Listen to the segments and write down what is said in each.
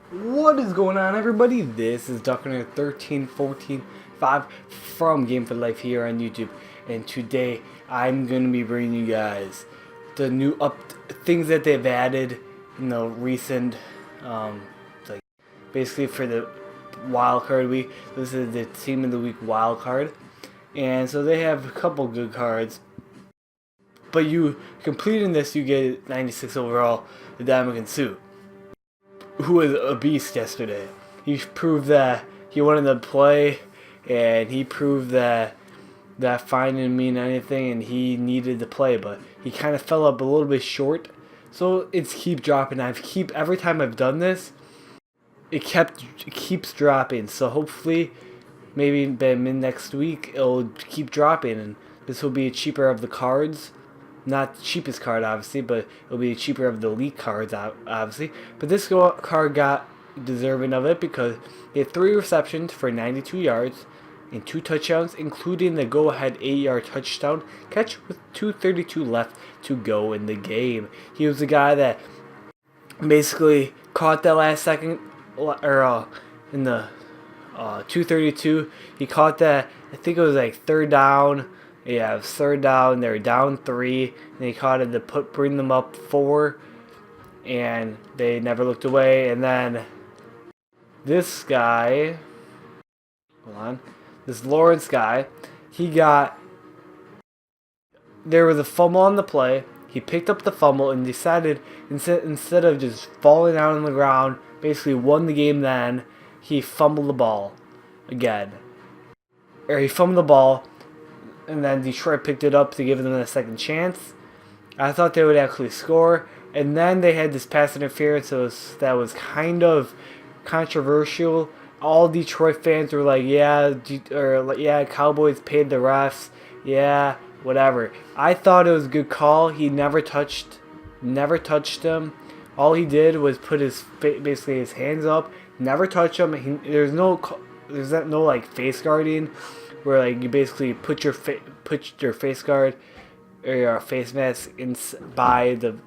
What is going on, everybody? This is Ducker 1314 5 from Game for Life here on YouTube, and today I'm gonna be bringing you guys the new things that they've added in the recent, like basically for the wild card week. This is the team of the week wild card, and so they have a couple good cards. But you completing this, you get 96 overall, the Diamond Suit, who was a beast yesterday. He proved that he wanted to play, and he proved that fine didn't mean anything, and he needed to play, but he kind of fell up a little bit short. So it's keep dropping. Every time I've done this, it keeps dropping. So hopefully, maybe by mid next week, it'll keep dropping, and this will be cheaper of the cards. Not the cheapest card, obviously, but it'll be cheaper of the elite cards, obviously. But this card got deserving of it because he had 3 receptions for 92 yards and 2 touchdowns, including the go-ahead 8-yard touchdown catch with 2:32 left to go in the game. He was the guy that basically caught that last second, or in the 2:32, he caught that. I think it was like third down. Yeah, it was third down. They were down 3, and he caught it to bring them up 4, and they never looked away. And then this guy, hold on, this Lawrence guy, there was a fumble on the play. He picked up the fumble and decided, instead of just falling down on the ground, basically won the game. Then he fumbled the ball again, or he fumbled the ball. And then Detroit picked it up to give them a second chance. I thought they would actually score. And then they had this pass interference that was kind of controversial. All Detroit fans were like, yeah, Cowboys paid the refs. Yeah, whatever. I thought it was a good call. He never touched him. All he did was put basically his hands up, never touch him. There's no like face guarding, where like you basically put your face guard or your face mask by the,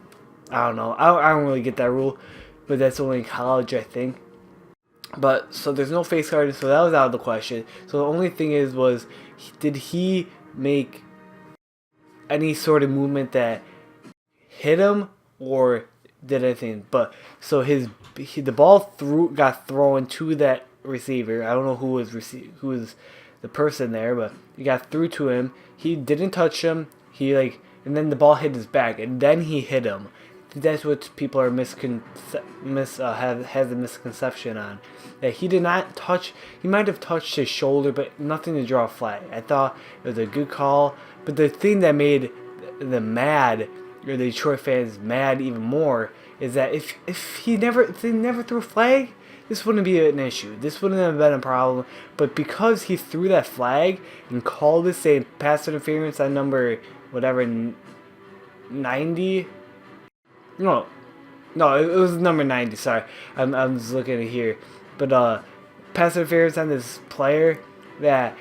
I don't know, I don't really get that rule, but that's only in college, I think. But so there's no face guarding, so that was out of the question. So the only thing was did he make any sort of movement that hit him or did anything? But so the ball got thrown to that receiver. I don't know who was the person there, but he got through to him. He didn't touch him. And then the ball hit his back, and then he hit him. That's what people are has a misconception on. That he did not touch. He might have touched his shoulder, but nothing to draw a flag. I thought it was a good call. But the thing that made them mad, or the Detroit fans mad even more, is that if they never threw a flag, this wouldn't be an issue. This wouldn't have been a problem. But because he threw that flag and called it, say, pass interference on number whatever 90. No, it was number 90. Sorry, I'm just looking at it here. But pass interference on this player, that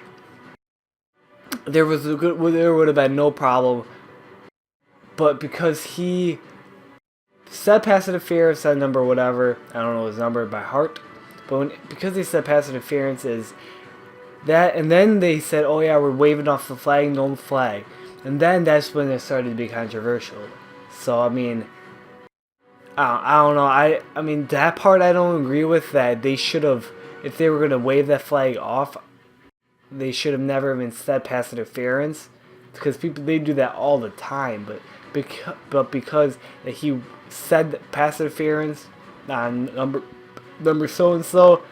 there would have been no problem. But because he said pass interference on number whatever, I don't know his number by heart, but because they said pass interference is that, and then they said, oh yeah, we're waving off the flag, no flag, and then that's when it started to be controversial. So I mean, I don't know. I mean that part I don't agree with. That they should have, if they were gonna wave that flag off, they should have never even said pass interference, because they do that all the time. But because he said pass interference on number so and so,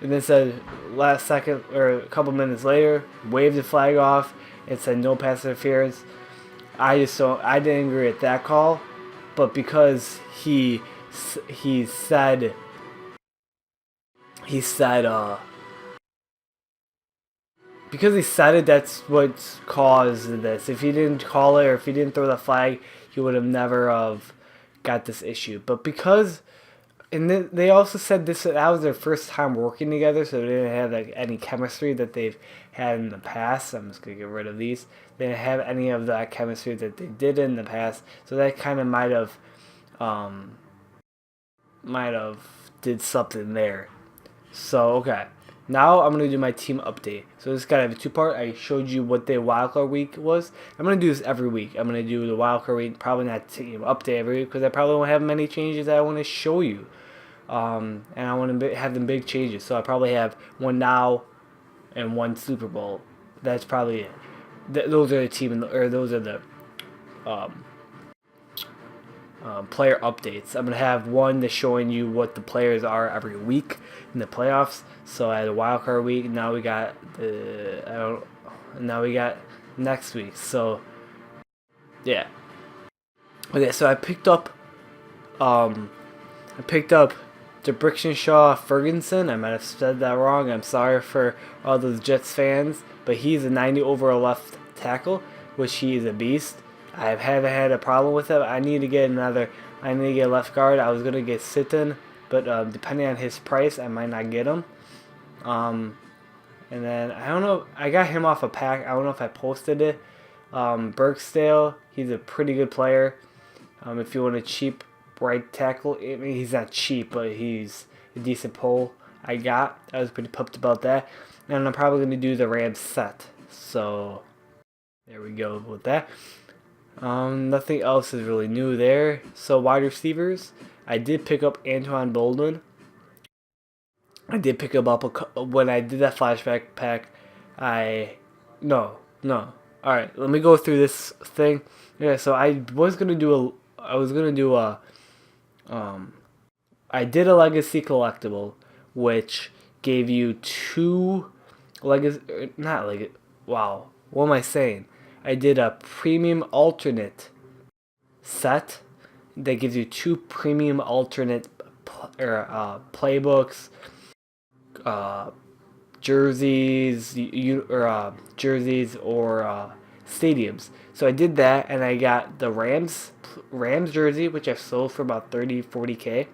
and then said last second or a couple minutes later, waved the flag off and said no pass interference. I didn't agree with that call. But because he said because he said it, that's what caused this. If he didn't call it, or if he didn't throw the flag, he would have never got this issue. But because, and they also said that was their first time working together, so they didn't have like any chemistry that they've had in the past. I'm just gonna get rid of these. They didn't have any of that chemistry that they did in the past, so that kind of might have did something there. So, okay. Now I'm going to do my team update. So this got to have a two-part. I showed you what the wildcard week was. I'm going to do this every week. I'm going to do the wildcard week, probably not team update every week because I probably won't have many changes that I want to show you. And I want to have them big changes. So I probably have one now and one Super Bowl. That's probably it. Those are the team, or those are the um, player updates. I'm gonna have one that's showing you what the players are every week in the playoffs. So I had a wild card week. Now we got now we got next week. So yeah. Okay, so I picked up DeBrickshaw Ferguson. I might have said that wrong. I'm sorry for all those Jets fans, but he's a 90 overall left tackle, which he is a beast. I haven't had a problem with it. I need to get a left guard. I was gonna get Sitton, but depending on his price, I might not get him. And then I don't know. I got him off a pack. I don't know if I posted it. Burksdale. He's a pretty good player. If you want a cheap right tackle, I mean he's not cheap, but he's a decent pull. I was pretty pumped about that, and I'm probably gonna do the Rams set. So there we go with that. Nothing else is really new there. So wide receivers, I did pick up Antoine Bolden. I did pick him up when I did that flashback pack. No. All right, let me go through this thing. Yeah, so I did a legacy collectible, which gave you two legacy, not legacy. Wow, what am I saying? I did a premium alternate set that gives you two premium alternate playbooks, jerseys, or stadiums. So I did that, and I got the Rams jersey, which I've sold for about 30-40K.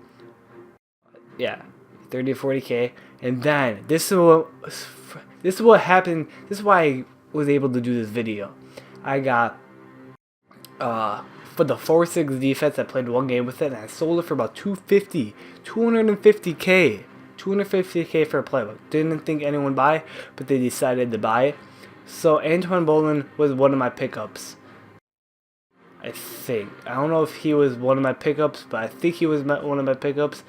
Yeah, 30-40K. And then this is what happened. This is why I was able to do this video. I got for the 4-6 defense. I played one game with it, and I sold it for about 250K. 250K for a playbook. Didn't think anyone would buy, but they decided to buy it. So Antoine Bolden was one of my pickups. I think. I don't know if he was one of my pickups, but I think he was one of my pickups.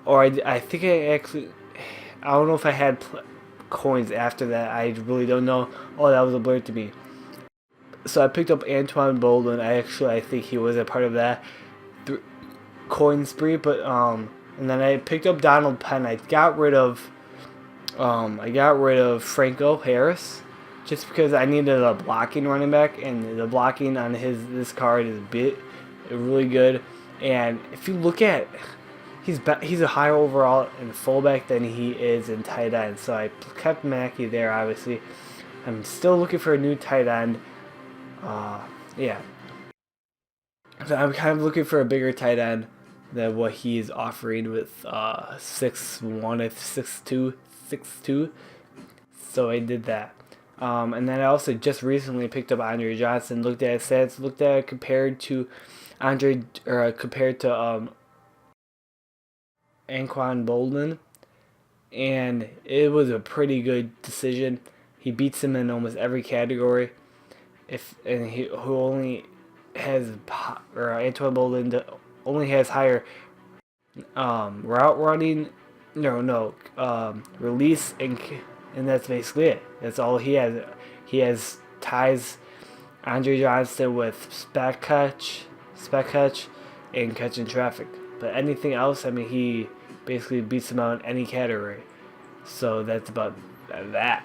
Or I think I don't know if I had coins after that. I really don't know. Oh, that was a blur to me. So I picked up Antoine Bolden. I think he was a part of that coin spree, but and then I picked up Donald Penn. I got rid of Franco Harris just because I needed a blocking running back, and the blocking on this card is really good. And if you look at, he's a higher overall in fullback than he is in tight end. So I kept Mackey there. Obviously, I'm still looking for a new tight end. Yeah. So I'm kind of looking for a bigger tight end than what he's offering with 6'1", 6'2". So I did that. And then I also just recently picked up Andre Johnson. Looked at his stats. Looked at it compared to Anquan Bolden, and it was a pretty good decision. He beats him in almost every category. Antoine Bolden only has higher route running, release, and that's basically it. That's all he has. He ties Andre Johnson with spec catch, and catching traffic. But anything else, I mean, he basically beats him out in any category. So that's about that.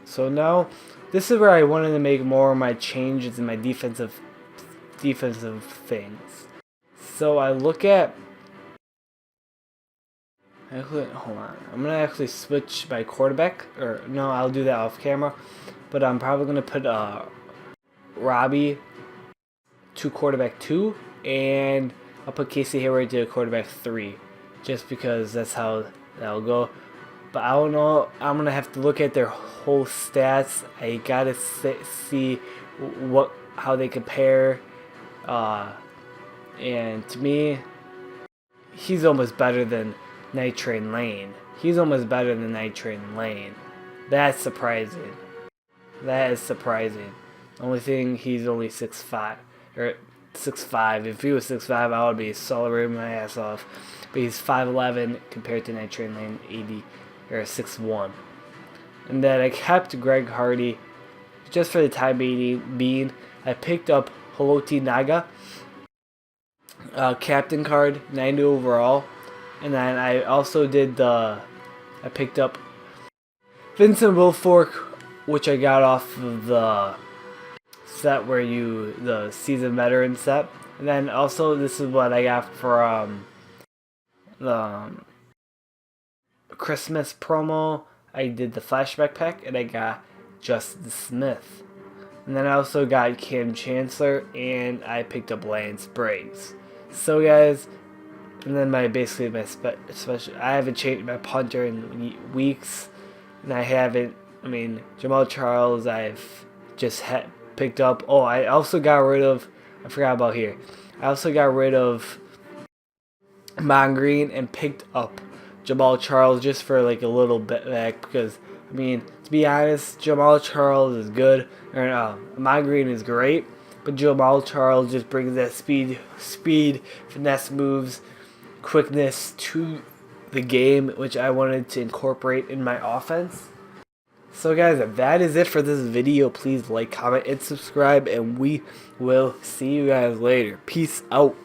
So now, this is where I wanted to make more of my changes in my defensive things. So I look at. Hold on. I'm gonna actually switch my quarterback, or no, I'll do that off camera. But I'm probably gonna put Robbie to quarterback 2, and I'll put Casey Hayward to quarterback 3, just because that's how that'll go. But I don't know. I'm gonna have to look at their whole stats. I gotta see how they compare. And to me, he's almost better than Night Train Lane. He's almost better than Night Train Lane. That's surprising. That is surprising. Only thing, he's only 6'5", or 6'5". If he was 6'5", I would be celebrating my ass off. But he's 5'11" compared to Night Train Lane 80 or 6'1". And then I kept Greg Hardy just for the time being. I picked up Haloti Naga, captain card, 90 overall. And then I also I picked up Vincent Wilfork, which I got off of the set where the season veteran set. And then also this is what I got for the Christmas promo. I did the flashback pack and I got Justice Smith. And then I also got Cam Chancellor and I picked up Lance Briggs. So guys, and then my special, I haven't changed my punter in weeks, and I haven't. I mean, Jamal Charles, I've just picked up. Oh, I also got rid of. I forgot about here. I also got rid of Mon Green and picked up Jamal Charles just for like a little bit back because I mean, to be honest, Jamal Charles is good. Or Mon Green is great, but Jamal Charles just brings that speed, finesse moves, quickness to the game, which I wanted to incorporate in my offense. So guys, that is it for this video. Please like, comment, and subscribe, and we will see you guys later. Peace out.